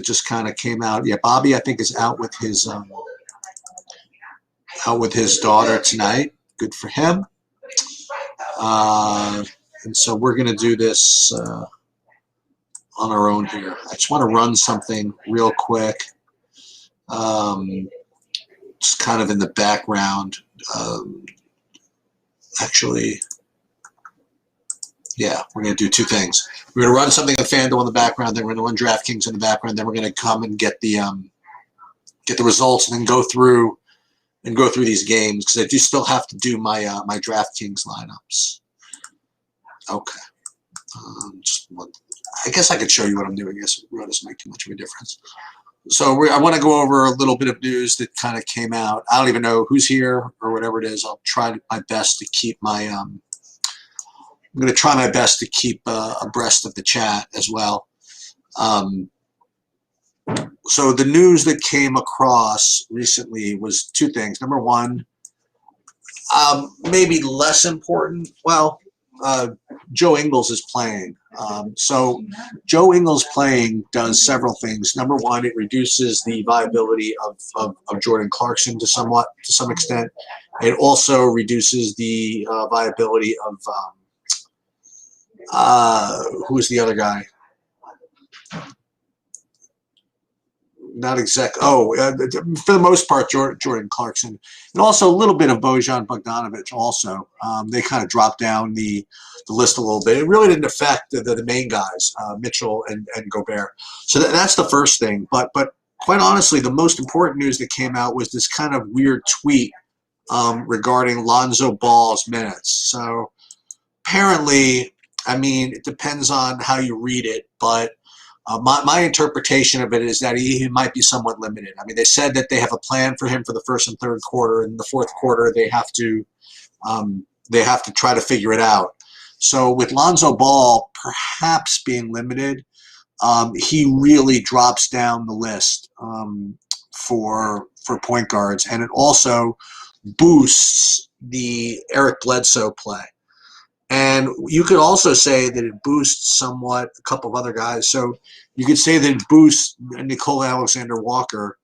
It just kind of came out. Yeah, Bobby, I think, is out with his daughter tonight. Good for him. And so we're going to do this on our own here. I just want to run something real quick. Just kind of in the background. Actually, yeah, we're going to do two things. We're going to run something on FanDuel in the background, then we're going to run DraftKings in the background, then we're going to come and get the results and then go through these games because I do still have to do my my DraftKings lineups. Okay. I guess I could show you what I'm doing. I guess it doesn't make too much of a difference. So I want to go over a little bit of news that kind of came out. I don't even know who's here or whatever it is. I'll try my best to keep my I'm going to try my best to keep abreast of the chat as well. So the news that came across recently was two things. Number one, maybe less important. Well, Joe Ingles is playing. So Joe Ingles playing does several things. Number one, it reduces the viability of Jordan Clarkson to some extent. It also reduces the viability of who's the other guy? Not exactly. Oh, for the most part, Jordan Clarkson, and also a little bit of Bojan Bogdanovic. Also, they kind of dropped down the list a little bit. It really didn't affect the main guys, Mitchell and Gobert. So that's the first thing. But quite honestly, the most important news that came out was this kind of weird tweet regarding Lonzo Ball's minutes. So apparently, I mean, it depends on how you read it, but my interpretation of it is that he might be somewhat limited. I mean, they said that they have a plan for him for the first and third quarter. In the fourth quarter, they have to try to figure it out. So with Lonzo Ball perhaps being limited, he really drops down the list for point guards, and it also boosts the Eric Bledsoe play. And you could also say that it boosts somewhat a couple of other guys. So you could say that it boosts Nicole Alexander-Walker.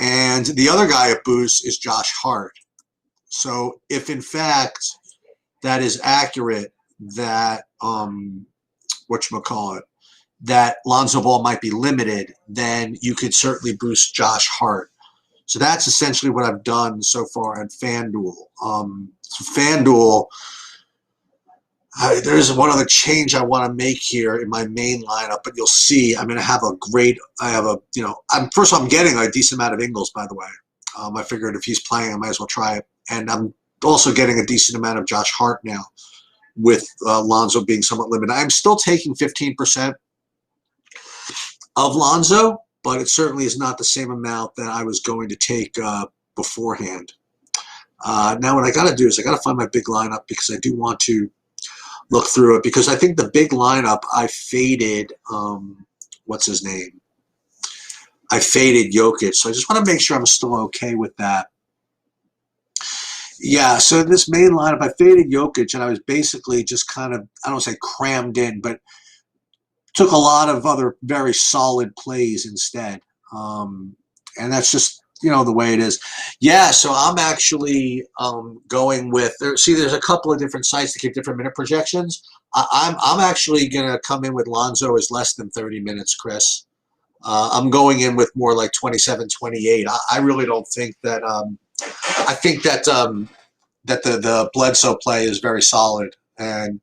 And the other guy it boosts is Josh Hart. So if, in fact, that is accurate, that, that Lonzo Ball might be limited, then you could certainly boost Josh Hart. So that's essentially what I've done so far at FanDuel. So FanDuel, there's one other change I want to make here in my main lineup, but you'll see I'm going to have first of all, I'm getting a decent amount of Ingles, by the way. I figured if he's playing, I might as well try it. And I'm also getting a decent amount of Josh Hart now with Lonzo being somewhat limited. I'm still taking 15% of Lonzo, but it certainly is not the same amount that I was going to take beforehand. Now what I got to do is I got to find my big lineup because I do want to look through it because I think the big lineup I faded, what's his name? I faded Jokic. So I just want to make sure I'm still okay with that. Yeah, so this main lineup, I faded Jokic and I was basically just kind of, I don't want to say crammed in, but took a lot of other very solid plays instead. And that's just, the way it is. Yeah, so I'm actually going with, there's a couple of different sites that give different minute projections. I'm actually going to come in with Lonzo as less than 30 minutes, Chris. I'm going in with more like 27, 28. I really don't think that, I think that that the Bledsoe play is very solid. And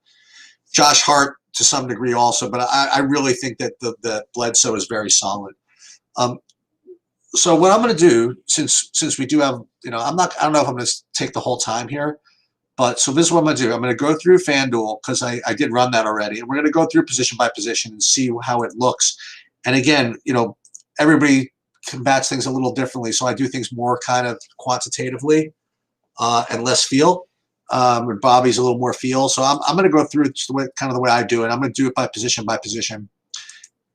Josh Hart to some degree also, but I really think that the Bledsoe is very solid. So what I'm going to do, since we do have, I don't know if I'm going to take the whole time here, but so this is what I'm going to do. I'm going to go through FanDuel because I did run that already, and we're going to go through position by position and see how it looks. And again, everybody combats things a little differently, so I do things more kind of quantitatively and less feel. And Bobby's a little more feel, so I'm going to go through the way I do it. I'm going to do it by position,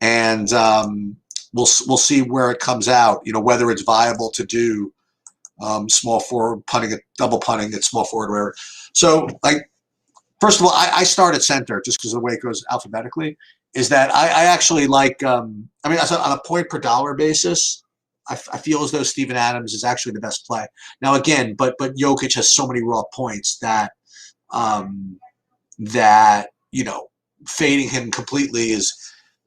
and we'll see where it comes out. Whether it's viable to do small forward punting, double punting at small forward, whatever. So, first of all, I start at center just because of the way it goes alphabetically, is that I actually like. I mean, on a point per dollar basis, I feel as though Steven Adams is actually the best play. Now again, but Jokic has so many raw points that um, that fading him completely is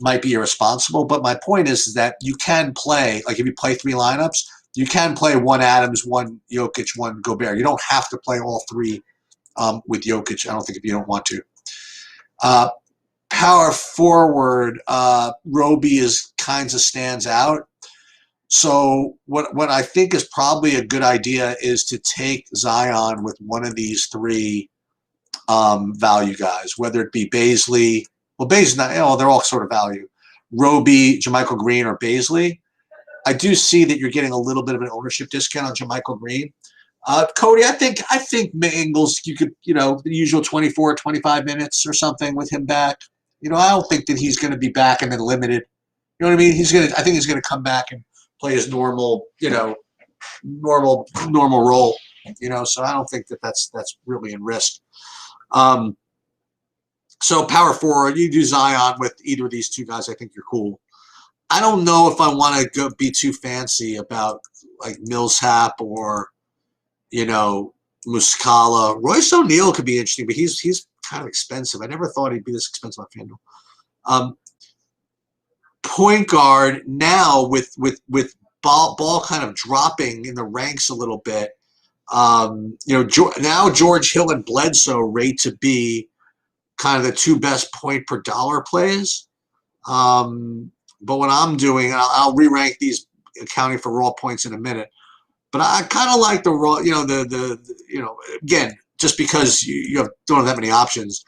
might be irresponsible. But my point is that you can play, like if you play three lineups, you can play one Adams, one Jokic, one Gobert. You don't have to play all three with Jokic. I don't think if you don't want to. Power forward, Roby is kinds of stands out. So what I think is probably a good idea is to take Zion with one of these three value guys, whether it be Bazley. Well, Bazley, they're all sort of value. Roby, JaMychal Green, or Bazley. I do see that you're getting a little bit of an ownership discount on JaMychal Green. Cody, I think Ingles, you could, the usual 24, 25 minutes or something with him back. I don't think that he's going to be back and then limited. You know what I mean? I think he's going to come back and play his normal, normal role. So I don't think that that's really in risk. So power forward, you do Zion with either of these two guys. I think you're cool. I don't know if I want to go be too fancy about like Millsap or Muscala. Royce O'Neal could be interesting, but he's kind of expensive. I never thought he'd be this expensive on FanDuel. Point guard now with ball kind of dropping in the ranks a little bit. Now George Hill and Bledsoe rate to be kind of the two best point per dollar plays. But what I'm doing, I'll re-rank these accounting for raw points in a minute. But I kind of like the raw, again, just because you don't have that many options,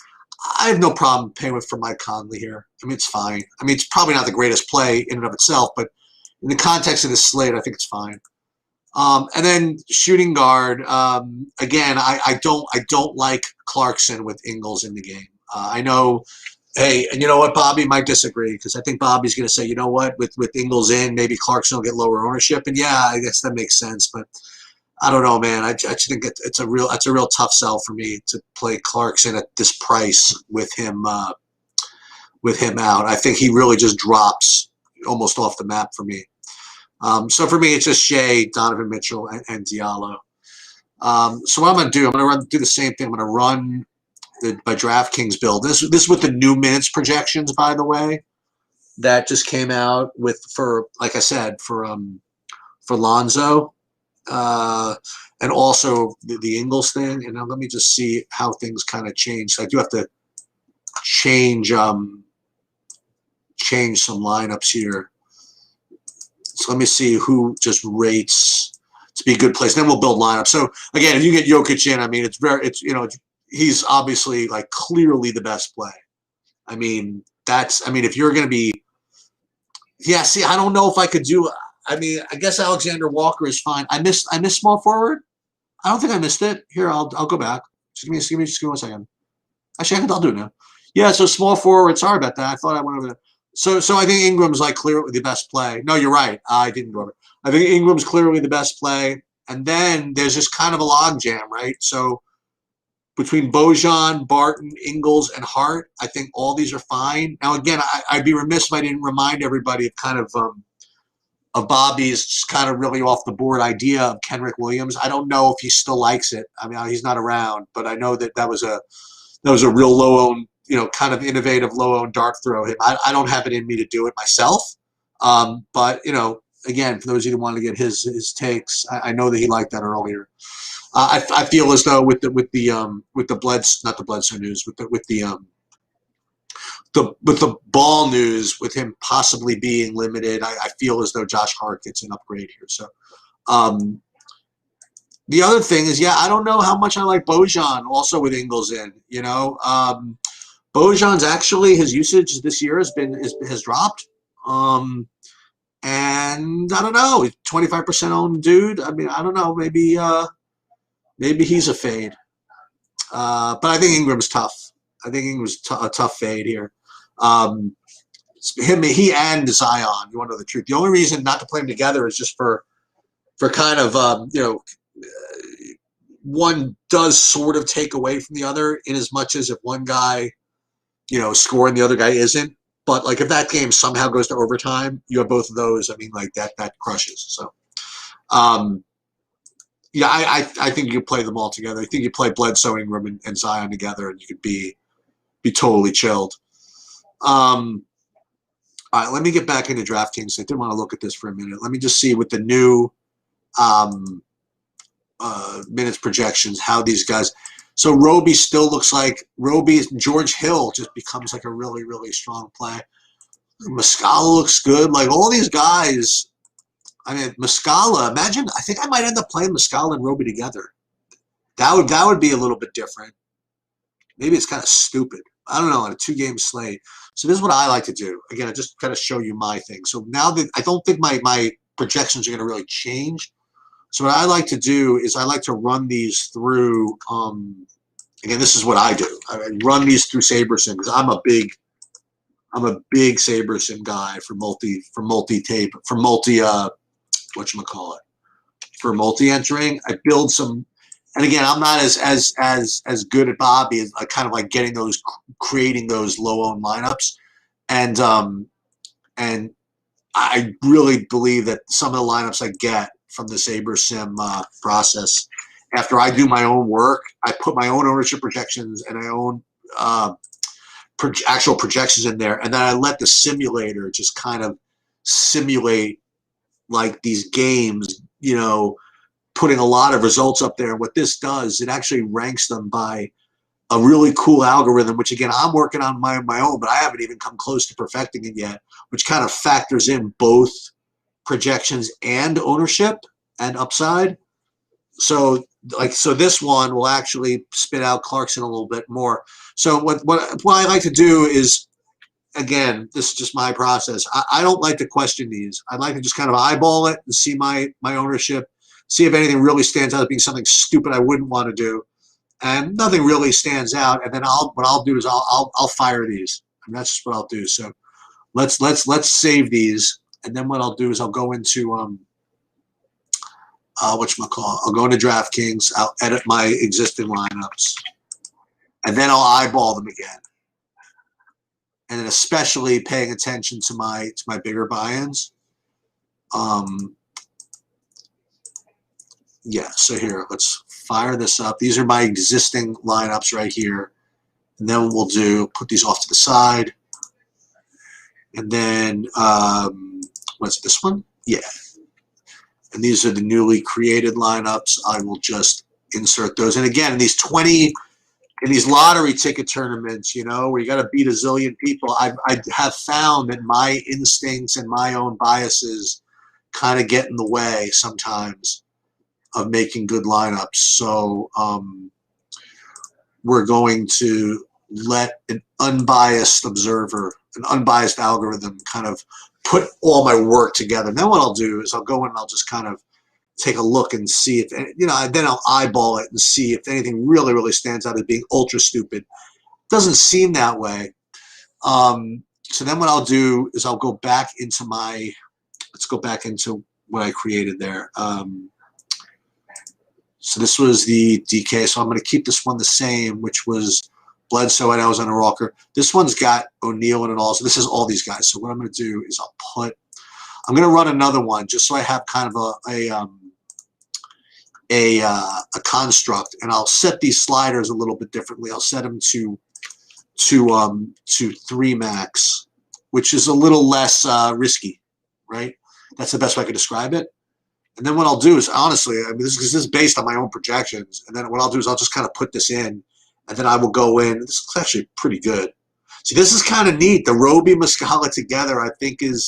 I have no problem paying for Mike Conley here. I mean, it's fine. I mean, it's probably not the greatest play in and of itself, but in the context of this slate, I think it's fine. And then shooting guard, again, I don't like Clarkson with Ingles in the game. I know. Hey, and you know what? Bobby might disagree because I think Bobby's going to say, you know what, with Ingles in, maybe Clarkson will get lower ownership, and yeah, I guess that makes sense. But I don't know, man. I just think it's a real tough sell for me to play Clarkson at this price with him out. I think he really just drops almost off the map for me. So for me, it's just Shea, Donovan Mitchell, and Diallo. So what I'm going to do, I'm going to do the same thing. I'm going to run my DraftKings build. This is with the new minutes projections, by the way, that just came out like I said, for Lonzo, and also the Ingles thing. And now let me just see how things kind of change. So I do have to change some lineups here. So let me see who just rates to be a good place. Then we'll build lineups. So again, if you get Jokic in, I mean, he's obviously like clearly the best play. I mean, if you're going to be, see, I don't know if I could do, I mean, I guess Alexander Walker is fine. I missed small forward. I don't think I missed it. Here, I'll go back. Just give me 1 second. Actually, I'll do it now. Yeah, so small forward. Sorry about that. I thought I went over there. So I think Ingram's like clearly the best play. No, you're right. I didn't go over. I think Ingram's clearly the best play. And then there's just kind of a logjam, right? So between Bojan, Barton, Ingles, and Hart, I think all these are fine. Now, again, I'd be remiss if I didn't remind everybody of kind of Bobby's just kind of really off the board idea of Kenrich Williams. I don't know if he still likes it. I mean, he's not around, but I know that was a real low-owned, kind of innovative low-owned dart throw. I don't have it in me to do it myself. But, again, for those of you who wanted to get his takes, I know that he liked that earlier. I feel as though with the Bledsoe news, with the ball news, with him possibly being limited, I feel as though Josh Hart gets an upgrade here. So the other thing is, I don't know how much I like Bojan also with Ingles in. Bojan's actually, his usage this year has dropped. And I don't know, 25% owned dude. I mean, I don't know, maybe he's a fade. But I think Ingram's tough. I think Ingram's a tough fade here. He and Zion, you want to know the truth. The only reason not to play them together is just for kind of, one does sort of take away from the other in as much as if one guy, scoring, the other guy isn't. But like if that game somehow goes to overtime, you have both of those. I mean, like that crushes. So, yeah, I think you could play them all together. I think you play Bledsoe, Ingram, and Zion together, and you could be totally chilled. All right, let me get back into DraftKings. I did want to look at this for a minute. Let me just see with the new minutes projections how these guys. So Roby still looks like George Hill just becomes like a really, really strong play. Muscala looks good. Like all these guys, I mean, Muscala, imagine, I think I might end up playing Muscala and Roby together. That would be a little bit different. Maybe it's kind of stupid. I don't know, on a 2-game slate. So this is what I like to do. Again, I just kind of show you my thing. So now that I don't think my projections are going to really change. So what I like to do is I like to run these through, again, this is what I do. I run these through SaberSim because I'm a big SaberSim guy for multi-tape, for multi-entering. I build some, and again, I'm not as good at Bobby as kind of like creating those low-owned lineups, and I really believe that some of the lineups I get from the SaberSim process, after I do my own work, I put my own ownership projections and my own actual projections in there, and then I let the simulator just kind of simulate like these games, putting a lot of results up there. And what this does, it actually ranks them by a really cool algorithm, which again, I'm working on my own, but I haven't even come close to perfecting it yet, which kind of factors in both projections and ownership and upside. So this one will actually spit out Clarkson a little bit more. So what I like to do is, again, this is just my process. I don't like to question these. I like to just kind of eyeball it and see my ownership, see if anything really stands out as being something stupid I wouldn't want to do, and nothing really stands out. And then what I'll do is I'll fire these, and that's just what I'll do. So let's save these, and then what I'll do is I'll go into I'll go into DraftKings. I'll edit my existing lineups, and then I'll eyeball them again. And then especially paying attention to my bigger buy-ins. Yeah, so here, let's fire this up. These are my existing lineups right here. And then what we'll do, put these off to the side. And then, what's this one? Yeah. And these are the newly created lineups. I will just insert those. And again, in these lottery ticket tournaments, where you got to beat a zillion people, I have found that my instincts and my own biases kind of get in the way sometimes of making good lineups. So we're going to let an unbiased observer, an unbiased algorithm kind of put all my work together. And then what I'll do is I'll go in and I'll just kind of take a look and see if, then I'll eyeball it and see if anything really, really stands out as being ultra stupid. Doesn't seem that way. So then what I'll do is I'll go back into let's go back into what I created there. So this was the DK. So I'm going to keep this one the same, which was Bledsoe and Alexander Walker. This one's got O'Neal in it all. So this is all these guys. So what I'm going to do is I'm going to run another one just so I have kind of a construct, and I'll set these sliders a little bit differently. I'll set them to 3 max, which is a little less risky, right? That's the best way I could describe it. And then what I'll do is, honestly, this is based on my own projections. And then what I'll do is I'll just kind of put this in, and then I will go in. This is actually pretty good. See, this is kind of neat. The Roby Muscala together, I think it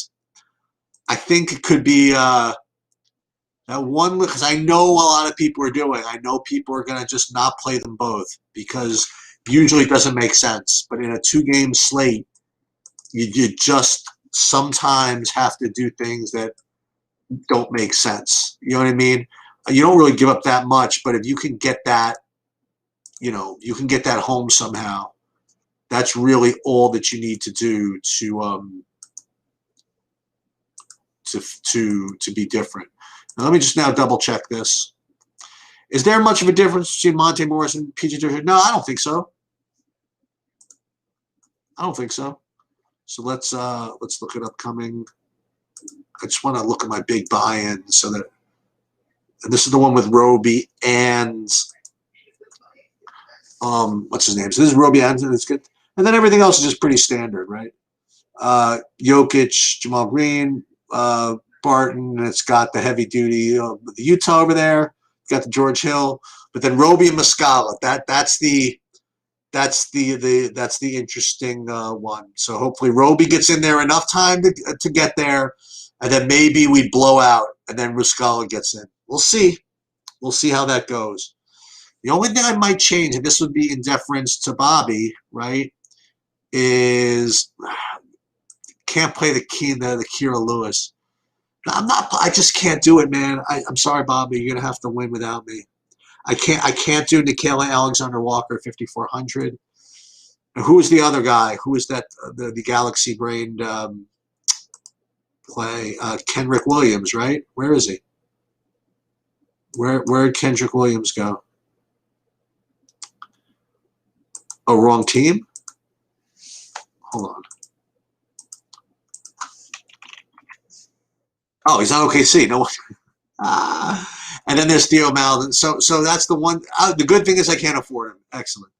could be that one, because I know a lot of people are doing. I know people are going to just not play them both because usually it doesn't make sense. But in a 2-game slate, you just sometimes have to do things that don't make sense. You know what I mean? You don't really give up that much, but if you can get that, you can get that home somehow. That's really all that you need to do to be different. Now, let me just now double check this. Is there much of a difference between Monte Morris and PJ Tucker? No, I don't think so. I don't think so. So let's look at upcoming. I just want to look at my big buy-in so that. And this is the one with Roby and what's his name? So this is Roby and it's good. And then everything else is just pretty standard, right? Jokic, Jamal Green, Barton, and it's got the heavy duty the Utah over there. It's got the George Hill, but then Roby and Muscala. That's the interesting one. So hopefully Roby gets in there enough time to get there, and then maybe we blow out, and then Muscala gets in. We'll see. We'll see how that goes. The only thing I might change, and this would be in deference to Bobby, right, is can't play the Kira Lewis. I'm not. I just can't do it, man. I'm sorry, Bobby. You're gonna have to win without me. I can't do Nickeila Alexander Walker 5,400. And who is the other guy? Who is that? The Galaxy brained play? Kenrick Williams, right? Where is he? Where did Kendrick Williams go? Oh, wrong team? Hold on. Oh, he's on OKC. No one. And then there's Theo Maledon. So that's the one. The good thing is I can't afford him. Excellent.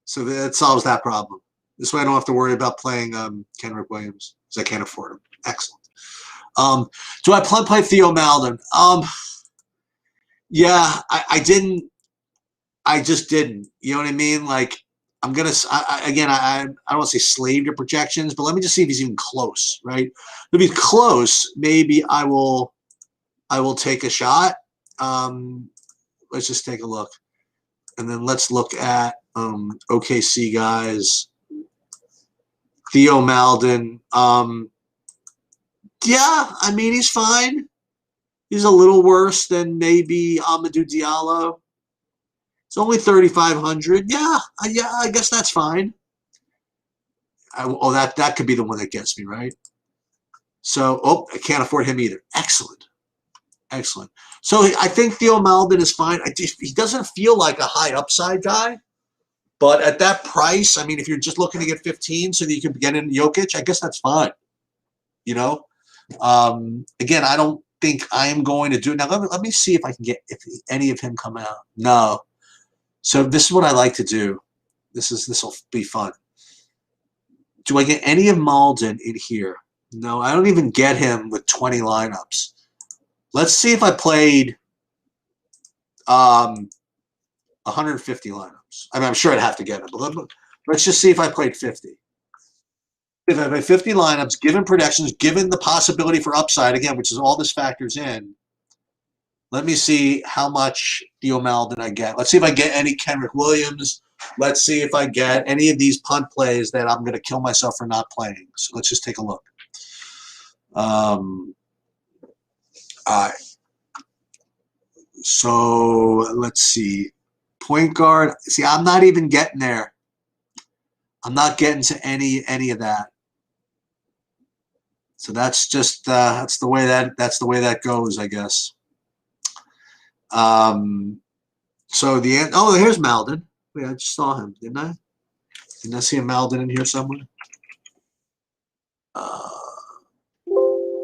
So that solves that problem. This way I don't have to worry about playing Kenrick Williams because I can't afford him. Excellent. Do I play Theo Maledon? Yeah, I didn't. I just didn't. You know what I mean? Like, I'm going to, again, I don't want to say slave to projections, but let me just see if he's even close, right? If he's close, maybe I will take a shot. Let's just take a look. And then let's look at OKC guys. Theo Maledon. Yeah, I mean, he's fine. He's a little worse than maybe Amadou Diallo. It's only 3,500. Yeah, I guess that's fine. That could be the one that gets me, right? So, I can't afford him either. Excellent. Excellent. So I think Theo Maledon is fine. He doesn't feel like a high upside guy, but at that price, I mean, if you're just looking to get 15 so that you can get in Jokic, I guess that's fine. You know, again, I don't think I am going to do it. Now, let me see if I can get any of him come out. No. So this is what I like to do. This will be fun. Do I get any of Maledon in here? No, I don't even get him with 20 lineups. Let's see if I played 150 lineups. I mean, I'm sure I'd have to get it, but let's just see if I played 50. If I play 50 lineups, given projections, given the possibility for upside, again, which is all this factors in, let me see how much Theo Maledon I get. Let's see if I get any Kenrick Williams. Let's see if I get any of these punt plays that I'm going to kill myself for not playing. So let's just take a look. All right. So let's see. Point guard. See, I'm not even getting there. I'm not getting to any of that. So that's just that's the way that goes, I guess. So here's Maledon. Wait, I just saw him, didn't I? Didn't I see a Maledon in here somewhere?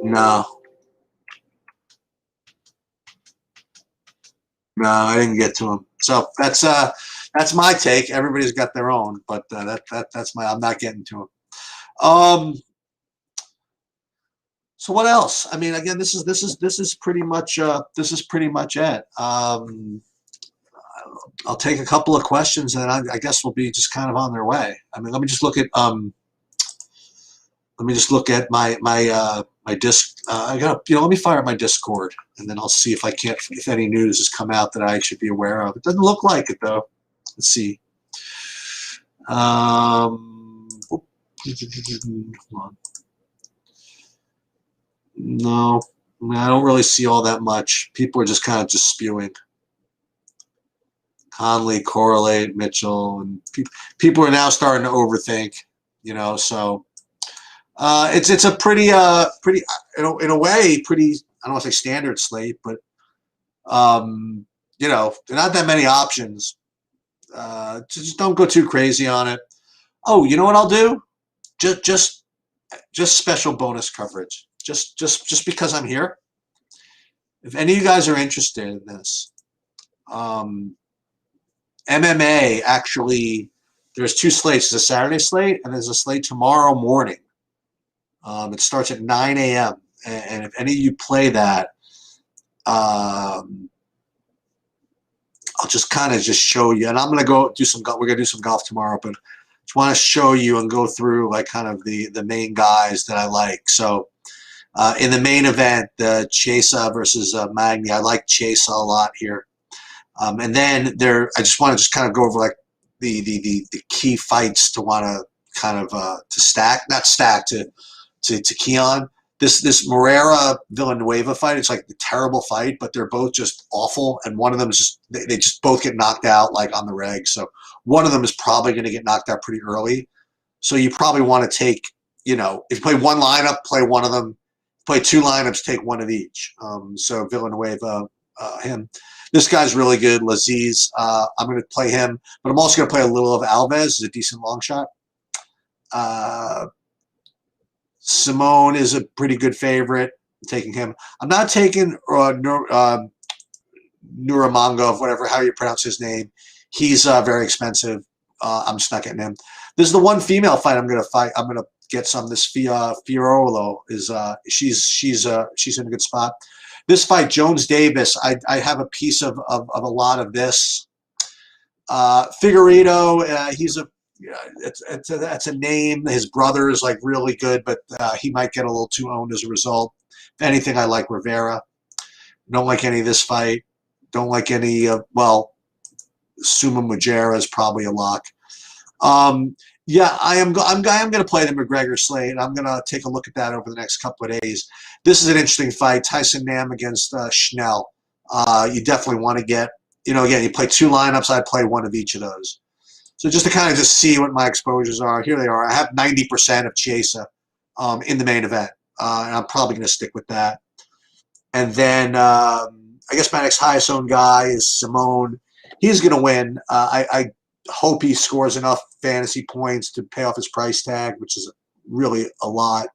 No. No, I didn't get to him. So that's my take. Everybody's got their own, but that's my. I'm not getting to him. So what else? I mean, again, this is pretty much it. I'll take a couple of questions, and I guess we'll be just kind of on their way. I mean, let me just look at my disc. I got let me fire up my Discord, and then I'll see if any news has come out that I should be aware of. It doesn't look like it though. Let's see. Hold on. No, I don't really see all that much. People are just kind of just spewing. Conley, correlate, Mitchell, and people are now starting to overthink. So it's a pretty in a way pretty. I don't want to say standard slate, but there are not that many options. Just don't go too crazy on it. Oh, you know what I'll do? just just just special bonus coverage. Just because I'm here. If any of you guys are interested in this, MMA actually, there's two slates. There's a Saturday slate and there's a slate tomorrow morning. It starts at 9 a.m. And if any of you play that, I'll just kind of just show you. And I'm gonna go do some. We're gonna do some golf tomorrow, but just want to show you and go through like kind of the main guys that I like. So in the main event, the Chiesa versus Magny, I like Chiesa a lot here. And then I just want to just kind of go over like the key fights to want to kind of to stack, not stack, to key on. This Moreira Villanueva fight, it's like a terrible fight, but they're both just awful, and one of them is just they just both get knocked out like on the reg. So one of them is probably going to get knocked out pretty early. So you probably want to take, if you play one lineup, play one of them. Play two lineups, take one of each. So Villanueva, him. This guy's really good, Laziz. I'm going to play him, but I'm also going to play a little of Alves. He's a decent long shot. Simone is a pretty good favorite. I'm taking him. I'm not taking Nurmagomedov, whatever, how you pronounce his name. He's very expensive. I'm just not getting him. This is the one female fight I'm going to fight. I'm going to get some. This Fiorello is she's in a good spot. This fight, Jones Davis, I have a piece of a lot of this. Figueiredo, he's that's a name. His brother is like really good, but he might get a little too owned as a result. If anything, I like Rivera. Don't like any of this fight. Don't like any Suma Mujera is probably a lock. Yeah, I am going to play the McGregor slate. I'm going to take a look at that over the next couple of days. This is an interesting fight. Tyson Nam against Schnell. You definitely want to get, again, you play two lineups. I play one of each of those. So just to kind of just see what my exposures are. Here they are. I have 90% of Chiesa in the main event. And I'm probably going to stick with that. And then I guess my next highest owned guy is Simone. He's going to win. I hope he scores enough fantasy points to pay off his price tag, which is really a lot.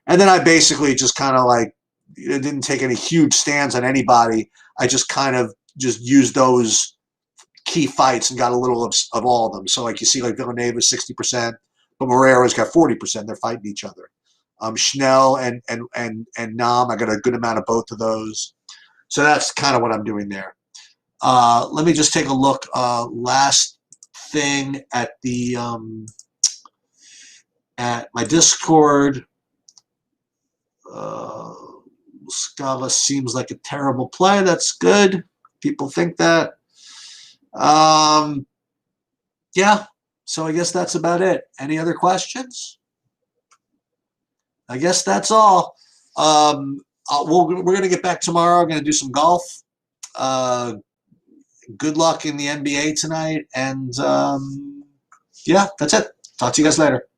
And then I basically just kind of like didn't take any huge stands on anybody. I just kind of just used those key fights and got a little of all of them. So like you see, like Villanueva 60%, but Moreira's got 40%. They're fighting each other. Schnell and Nam, I got a good amount of both of those. So that's kind of what I'm doing there. Let me just take a look. Last thing at the at my Discord. Scala seems like a terrible play. That's good. People think that. Yeah. So I guess that's about it. Any other questions? I guess that's all. We're going to get back tomorrow. I'm going to do some golf. Good luck in the NBA tonight. And yeah, that's it. Talk to you guys later.